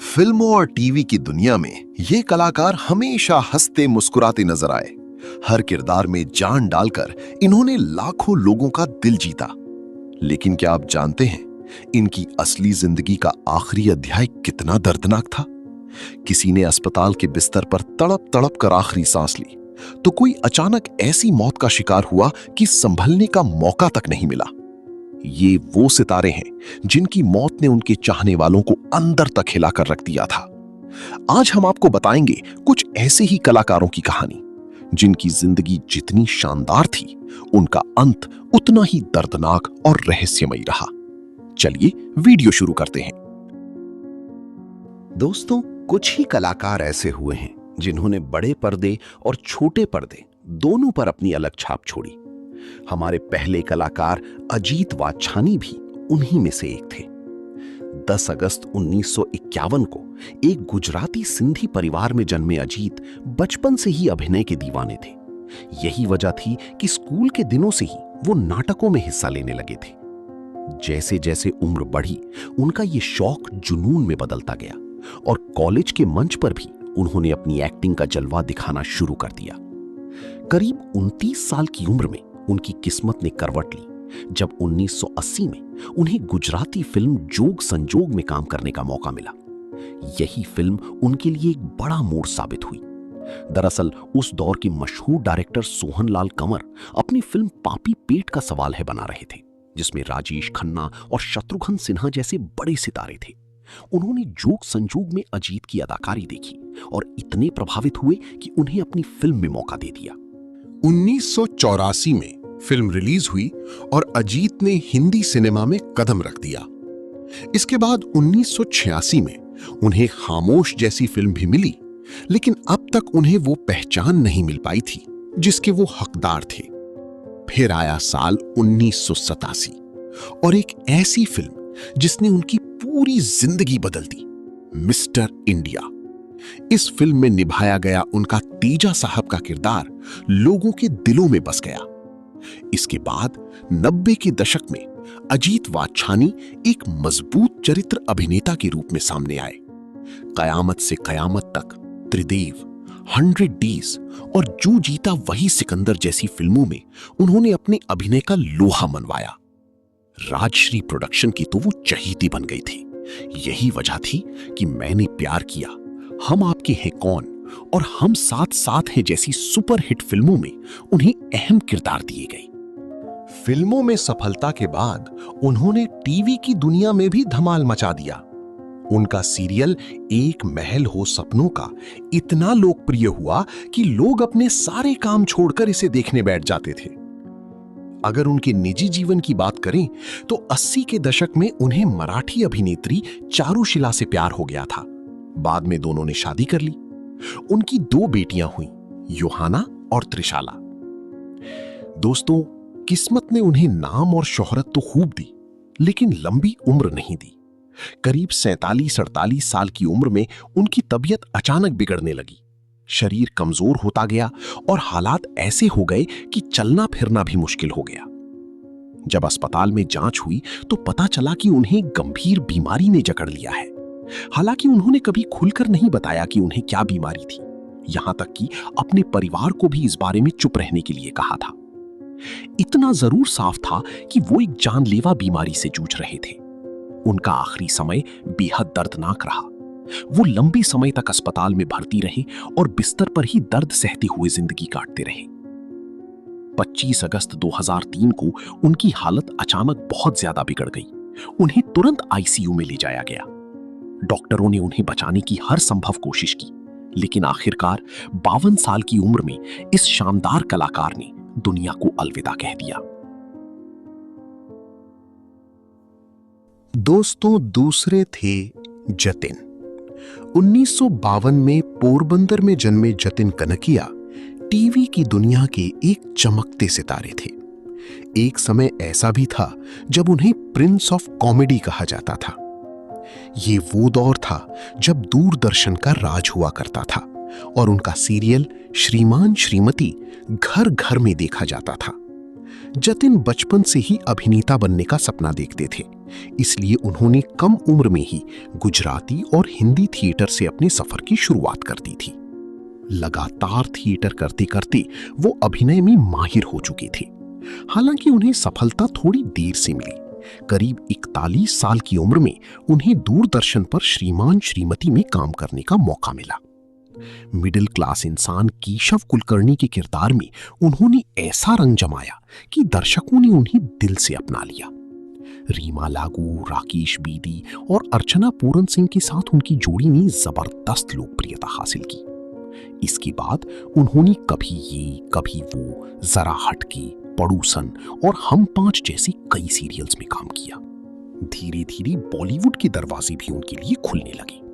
फिल्मों और टीवी की दुनिया में ये कलाकार हमेशा हंसते मुस्कुराते नजर आए। हर किरदार में जान डालकर इन्होंने लाखों लोगों का दिल जीता। लेकिन क्या आप जानते हैं इनकी असली जिंदगी का आखिरी अध्याय कितना दर्दनाक था? किसी ने अस्पताल के बिस्तर पर तड़प तड़प कर आखिरी सांस ली, तो कोई अचानक ऐसी मौत का शिकार हुआ कि संभलने का मौका तक नहीं मिला। ये वो सितारे हैं जिनकी मौत ने उनके चाहने वालों को अंदर तक हिलाकर रख दिया था। आज हम आपको बताएंगे कुछ ऐसे ही कलाकारों की कहानी जिनकी जिंदगी जितनी शानदार थी, उनका अंत उतना ही दर्दनाक और रहस्यमयी रहा। चलिए वीडियो शुरू करते हैं। दोस्तों, कुछ ही कलाकार ऐसे हुए हैं जिन्होंने बड़े पर्दे और छोटे पर्दे दोनों पर अपनी अलग छाप छोड़ी। हमारे पहले कलाकार अजीत वाछानी भी उन्हीं में से एक थे। 10 अगस्त 1951 को एक गुजराती सिंधी परिवार में जन्मे अजीत बचपन से ही अभिनय के दीवाने थे। यही वजह थी कि स्कूल के दिनों से ही वो नाटकों में हिस्सा लेने लगे थे। जैसे जैसे उम्र बढ़ी, उनका ये शौक जुनून में बदलता गया और कॉलेज के मंच पर भी उन्होंने अपनी एक्टिंग का जलवा दिखाना शुरू कर दिया। करीब 29 साल की उम्र में उनकी किस्मत ने करवट ली जब 1980 में उन्हें गुजराती फिल्म जोग संजोग में काम करने का मौका मिला। यही फिल्म उनके लिए एक बड़ा मोड़ साबित हुई। दरअसल उस दौर के मशहूर डायरेक्टर सोहनलाल कंवर अपनी फिल्म पापी पेट का सवाल है बना रहे थे, जिसमें राजेश खन्ना और शत्रुघ्न सिन्हा जैसे बड़े सितारे थे। उन्होंने जोग संजोग में अजीत की अदाकारी देखी और इतने प्रभावित हुए कि उन्हें अपनी फिल्म में मौका दे दिया। 1984 में फिल्म रिलीज हुई और अजीत ने हिंदी सिनेमा में कदम रख दिया। इसके बाद 1986 में उन्हें खामोश जैसी फिल्म भी मिली, लेकिन अब तक उन्हें वो पहचान नहीं मिल पाई थी जिसके वो हकदार थे। फिर आया साल 1987 और एक ऐसी फिल्म जिसने उनकी पूरी जिंदगी बदल दी, मिस्टर इंडिया। इस फिल्म में निभाया गया उनका तेजा साहब का किरदार लोगों के दिलों में बस गया। इसके बाद 90 के दशक में अजीत वाछानी एक मजबूत चरित्र अभिनेता के रूप में सामने आए। कयामत से कयामत तक, त्रिदेव, 100 डेज और जो जीता वही सिकंदर जैसी फिल्मों में उन्होंने अपने अभिनय का लोहा मनवाया। राजश्री प्रोडक्शन की तो वो चहेती बन गई थी। यही वजह थी कि मैंने प्यार किया, हम आपके हैं कौन और हम साथ साथ हैं जैसी सुपरहिट फिल्मों में उन्हें अहम किरदार दिए गए। फिल्मों में सफलता के बाद उन्होंने टीवी की दुनिया में भी धमाल मचा दिया। उनका सीरियल एक महल हो सपनों का इतना लोकप्रिय हुआ कि लोग अपने सारे काम छोड़कर इसे देखने बैठ जाते थे। अगर उनके निजी जीवन की बात करें तो 80 के दशक में उन्हें मराठी अभिनेत्री चारुशिला से प्यार हो गया था। बाद में दोनों ने शादी कर ली। उनकी 2 बेटियां हुईं, योहाना और त्रिशाला। दोस्तों, किस्मत ने उन्हें नाम और शोहरत तो खूब दी, लेकिन लंबी उम्र नहीं दी। करीब 47-48 साल की उम्र में उनकी तबीयत अचानक बिगड़ने लगी। शरीर कमजोर होता गया और हालात ऐसे हो गए कि चलना फिरना भी मुश्किल हो गया। जब अस्पताल में जांच हुई तो पता चला कि उन्हें गंभीर बीमारी ने जकड़ लिया है। हालांकि उन्होंने कभी खुलकर नहीं बताया कि उन्हें क्या बीमारी थी, यहां तक कि अपने परिवार को भी इस बारे में चुप रहने के लिए कहा था। इतना जरूर साफ था कि वो एक जानलेवा बीमारी से जूझ रहे थे। उनका आखिरी समय बेहद दर्दनाक रहा। वो लंबे समय तक अस्पताल में भर्ती रहे और बिस्तर पर ही दर्द सहते हुए जिंदगी काटते रहे। 25 अगस्त 2003 को उनकी हालत अचानक बहुत ज्यादा बिगड़ गई। उन्हें तुरंत आईसीयू में ले जाया गया। डॉक्टरों ने उन्हें बचाने की हर संभव कोशिश की, लेकिन आखिरकार 52 साल की उम्र में इस शानदार कलाकार ने दुनिया को अलविदा कह दिया। दोस्तों, दूसरे थे जतिन। 1952 में पोरबंदर में जन्मे जतिन कनकिया टीवी की दुनिया के एक चमकते सितारे थे। एक समय ऐसा भी था जब उन्हें प्रिंस ऑफ कॉमेडी कहा जाता था। ये वो दौर था जब दूरदर्शन का राज हुआ करता था और उनका सीरियल श्रीमान श्रीमती घर घर में देखा जाता था। जतिन बचपन से ही अभिनेता बनने का सपना देखते थे, इसलिए उन्होंने कम उम्र में ही गुजराती और हिंदी थिएटर से अपने सफर की शुरुआत कर दी थी। लगातार थिएटर करते करते वो अभिनय में माहिर हो चुके थे। हालांकि उन्हें सफलता थोड़ी देर से मिली। करीब 41 साल की उम्र में उन्हें दूरदर्शन पर श्रीमान श्रीमती में काम करने का मौका मिला। मिडिल क्लास इंसान केशव कुलकर्णी के किरदार में उन्होंने ऐसा रंग जमाया कि दर्शकों ने उन्हें दिल से अपना लिया। रीमा लागू, राकेश बेदी और अर्चना पूरन सिंह के साथ उनकी जोड़ी ने जबरदस्त लोकप्रियता हासिल की। इसके बाद उन्होंने कभी ये कभी वो, जरा हटके, पड़ोसन और हम पांच जैसी कई सीरियल्स में काम किया। धीरे धीरे बॉलीवुड के दरवाजे भी उनके लिए खुलने लगे।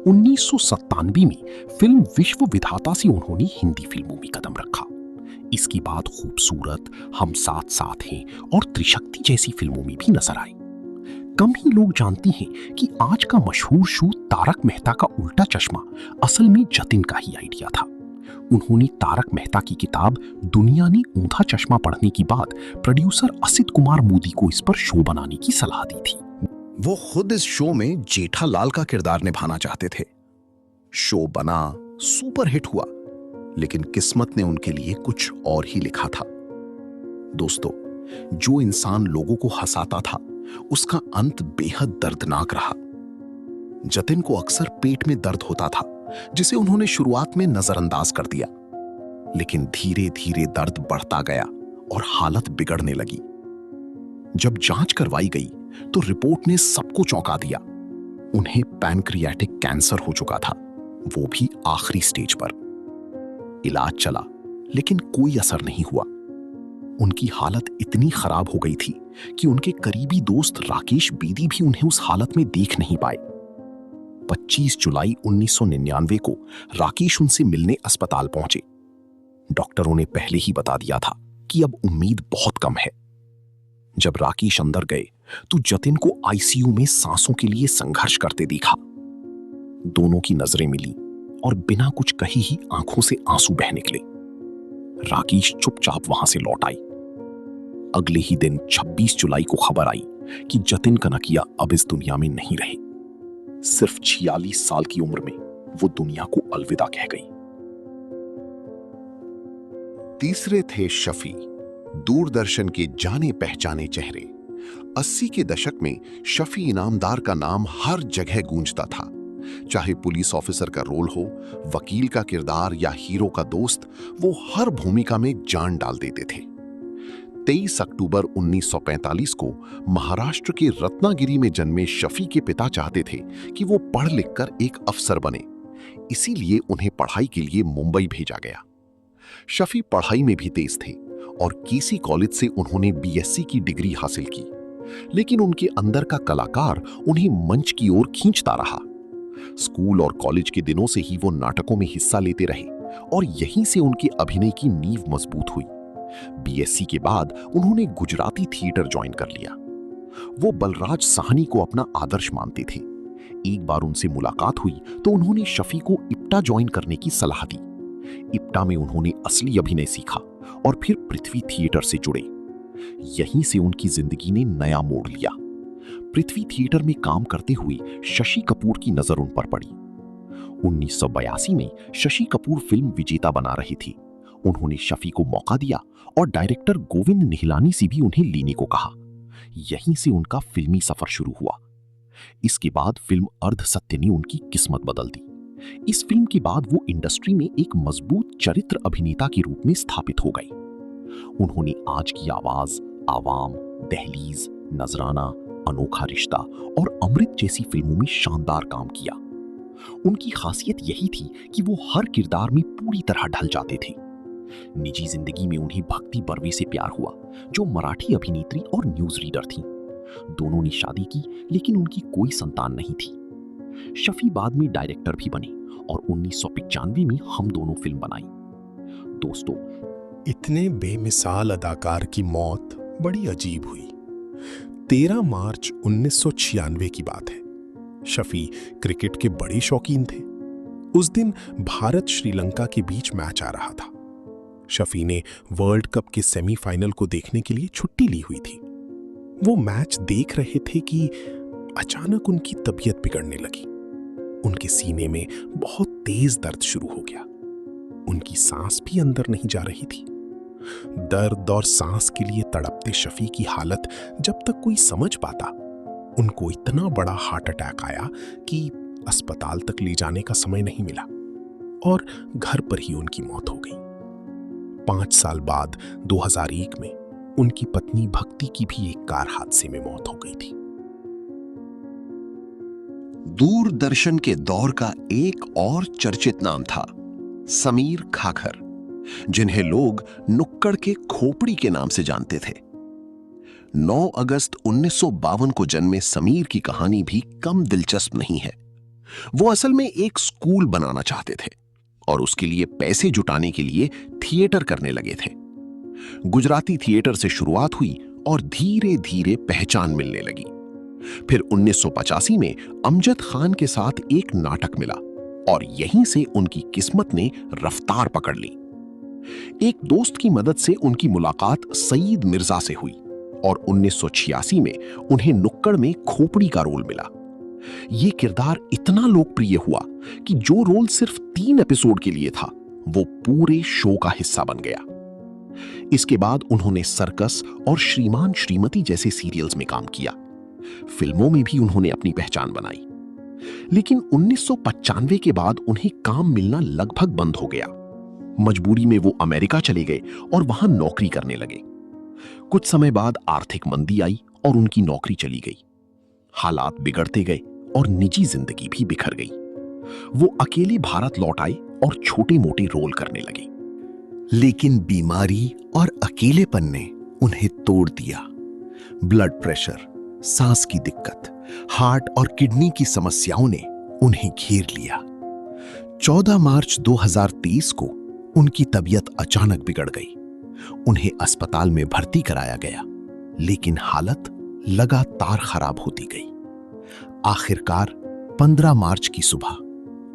1997 में फिल्म विश्व विधाता से उन्होंने हिंदी फिल्मों में कदम रखा। इसके बाद खूबसूरत, हम साथ साथ हैं और त्रिशक्ति जैसी फिल्मों में भी नजर आए। कम ही लोग जानते हैं कि आज का मशहूर शो तारक मेहता का उल्टा चश्मा असल में जतिन का ही आइडिया था। उन्होंने तारक मेहता की किताब दुनिया ने ऊंधा चश्मा पढ़ने के बाद प्रोड्यूसर असित कुमार मोदी को इस पर शो बनाने की सलाह दी थी। वो खुद इस शो में जेठालाल का किरदार निभाना चाहते थे। शो बना, सुपर हिट हुआ, लेकिन किस्मत ने उनके लिए कुछ और ही लिखा था। दोस्तों, जो इंसान लोगों को हंसाता था, उसका अंत बेहद दर्दनाक रहा। जतिन को अक्सर पेट में दर्द होता था, जिसे उन्होंने शुरुआत में नजरअंदाज कर दिया, लेकिन धीरे धीरे दर्द बढ़ता गया और हालत बिगड़ने लगी। जब जांच करवाई गई तो रिपोर्ट ने सबको चौंका दिया। उन्हें पैनक्रियाटिक कैंसर हो चुका था, वो भी आखिरी स्टेज पर। इलाज चला, लेकिन कोई असर नहीं हुआ। उनकी हालत इतनी खराब हो गई थी कि उनके करीबी दोस्त राकेश बेदी भी उन्हें उस हालत में देख नहीं पाए। 25 जुलाई 1999 को राकेश उनसे मिलने अस्पताल पहुंचे। डॉक्टरों ने पहले ही बता दिया था कि अब उम्मीद बहुत कम है। जब राकेश अंदर गए तो जतिन को आईसीयू में सांसों के लिए संघर्ष करते देखा। दोनों की नजरें मिली और बिना कुछ कहे ही आंखों से आंसू बह निकले। राकेश चुपचाप वहां से लौट आई। अगले ही दिन 26 जुलाई को खबर आई कि जतिन कनकिया अब इस दुनिया में नहीं रहे। सिर्फ 46 साल की उम्र में वो दुनिया को अलविदा कह गई। तीसरे थे शफी, दूरदर्शन के जाने पहचाने चेहरे। 80 के दशक में शफी इनामदार का नाम हर जगह गूंजता था। चाहे पुलिस ऑफिसर का रोल हो, वकील का किरदार या हीरो का दोस्त, वो हर भूमिका में जान डाल देते थे। 23 अक्टूबर 1945 को महाराष्ट्र के रत्नागिरी में जन्मे शफी के पिता चाहते थे कि वो पढ़ लिखकर एक अफसर बने। इसीलिए उन्हें पढ़ाई के लिए मुंबई भेजा गया। शफी पढ़ाई में भी तेज थे और केसी कॉलेज से उन्होंने बीएससी की डिग्री हासिल की, लेकिन उनके अंदर का कलाकार उन्हें मंच की ओर खींचता रहा। स्कूल और कॉलेज के दिनों से ही वो नाटकों में हिस्सा लेते रहे और यहीं से उनके अभिनय की नींव मजबूत हुई। बीएससी के बाद उन्होंने गुजराती थिएटर ज्वाइन कर लिया। वो बलराज साहनी को अपना आदर्श मानते थे। एक बार उनसे मुलाकात हुई तो उन्होंने शफी को इप्टा ज्वाइन करने की सलाह दी। इप्टा में उन्होंने असली अभिनय सीखा और फिर पृथ्वी थिएटर से जुड़े। यहीं से उनकी जिंदगी ने नया मोड़ लिया। पृथ्वी थिएटर में काम करते हुए शशि कपूर की नजर उन पर पड़ी। 1982 में शशि कपूर फिल्म विजेता बना रही थी। उन्होंने शफी को मौका दिया और डायरेक्टर गोविंद निहलानी से भी उन्हें लेने को कहा। यहीं से उनका फिल्मी सफर शुरू हुआ। इसके बाद फिल्म अर्ध सत्य ने उनकी किस्मत बदल दी। इस फिल्म के बाद वो इंडस्ट्री में एक मजबूत चरित्र अभिनेता के रूप में स्थापित हो गई। उन्होंने आज की आवाज, आवाम, दहलीज, नजराना, अनोखा रिश्ता और अमृत जैसी फिल्मों में शानदार काम किया। उनकी खासियत यही थी कि वो हर किरदार में पूरी तरह ढल जाते थे। निजी जिंदगी में उन्हें भक्ति बर्वे से प्यार हुआ, जो मराठी अभिनेत्री और न्यूज रीडर थीं। दोनों ने शादी की, लेकिन उनकी कोई संतान नहीं थी। शफी बाद में डायरेक्टर भी बने और 1995 में हम दोनों फिल्म बनाई। दोस्तों, इतने बेमिसाल अदाकार की मौत बड़ी अजीब हुई। 13 मार्च 1996 की बात है। शफी क्रिकेट के बड़े शौकीन थे। उस दिन भारत श्रीलंका के बीच मैच आ रहा था। शफी ने वर्ल्ड कप के सेमीफाइनल को देखने के लिए छुट्टी ली हुई थी। वो मैच देख रहे थे कि अचानक उनकी तबीयत बिगड़ने लगी। उनके सीने में बहुत तेज दर्द शुरू हो गया। उनकी सांस भी अंदर नहीं जा रही थी। दर्द और सांस के लिए तड़पते शफी की हालत जब तक कोई समझ पाता, उनको इतना बड़ा हार्ट अटैक आया कि अस्पताल तक ले जाने का समय नहीं मिला और घर पर ही उनकी मौत हो गई। 5 साल बाद 2001 में उनकी पत्नी भक्ति की भी एक कार हादसे में मौत हो गई थी। दूरदर्शन के दौर का एक और चर्चित नाम था समीर खाखर, जिन्हें लोग नुक्कड़ के खोपड़ी के नाम से जानते थे। 9 अगस्त 1952 को जन्मे समीर की कहानी भी कम दिलचस्प नहीं है। वो असल में एक स्कूल बनाना चाहते थे और उसके लिए पैसे जुटाने के लिए थिएटर करने लगे थे। गुजराती थिएटर से शुरुआत हुई और धीरे धीरे पहचान मिलने लगी। फिर 1985 में अमजद खान के साथ एक नाटक मिला और यहीं से उनकी किस्मत ने रफ्तार पकड़ ली। एक दोस्त की मदद से उनकी मुलाकात सईद मिर्जा से हुई और 1986 में उन्हें नुक्कड़ में खोपड़ी का रोल मिला। ये किरदार इतना लोकप्रिय हुआ कि जो रोल सिर्फ 3 एपिसोड के लिए था, वो पूरे शो का हिस्सा बन गया। इसके बाद उन्होंने सर्कस और श्रीमान श्रीमती जैसे सीरियल्स में काम किया। फिल्मों में भी उन्होंने अपनी पहचान बनाई। लेकिन 1995 के बाद उन्हें काम मिलना लगभग बंद हो गया। मजबूरी में वो अमेरिका चले गए और वहां नौकरी करने लगे। कुछ समय बाद आर्थिक मंदी आई और उनकी नौकरी चली गई। हालात बिगड़ते गए और निजी जिंदगी भी बिखर गई। वो अकेले भारत लौट आए और छोटे मोटे रोल करने लगे। लेकिन बीमारी और अकेलेपन ने उन्हें तोड़ दिया। ब्लड प्रेशर, सांस की दिक्कत, हार्ट और किडनी की समस्याओं ने उन्हें घेर लिया। 14 मार्च 2023 को उनकी तबीयत अचानक बिगड़ गई। उन्हें अस्पताल में भर्ती कराया गया, लेकिन हालत लगातार खराब होती गई। आखिरकार 15 मार्च की सुबह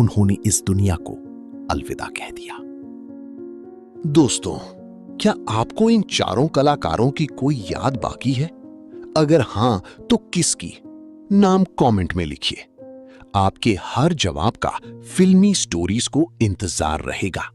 उन्होंने इस दुनिया को अलविदा कह दिया। दोस्तों, क्या आपको इन चारों कलाकारों की कोई याद बाकी है? अगर हां, तो किसकी? नाम कमेंट में लिखिए। आपके हर जवाब का फिल्मी स्टोरीज को इंतजार रहेगा।